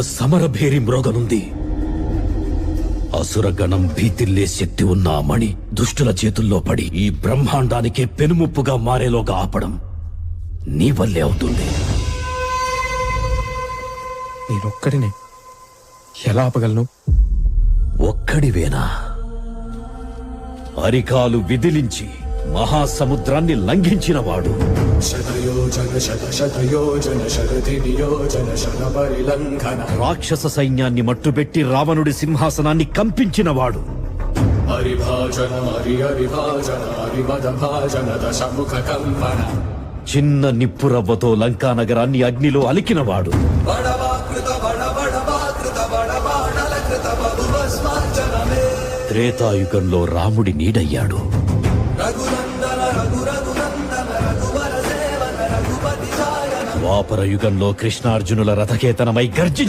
సమరభేరి మ్రోగనుంది. అసురగణం భీతిల్లే శక్తి ఉన్న ఆ మణి దుష్టుల చేతుల్లో పడి ఈ బ్రహ్మాండానికే పెనుముప్పుగా మారేలోగా ఆపడం నీ వల్లే అవుతుంది. నేనొక్కడినే ఎలా ఆపగలను? ఒక్కడివేనా? అరికాలు విదిలించి మహాసముద్రాన్ని లంఘించినవాడు. రాక్షస సైన్యాన్ని మట్టుబెట్టి రావణుడి సింహాసనాన్ని కంపించినవాడు. చిన్న నిప్పురవ్వతో లంకా నగరాన్ని అగ్నిలో అలికినవాడు. త్రేతాయుగంలో రాముడి నీడయ్యాడు. ద్వాపర యుగంలో కృష్ణార్జునుల రథకేతనమై గర్జి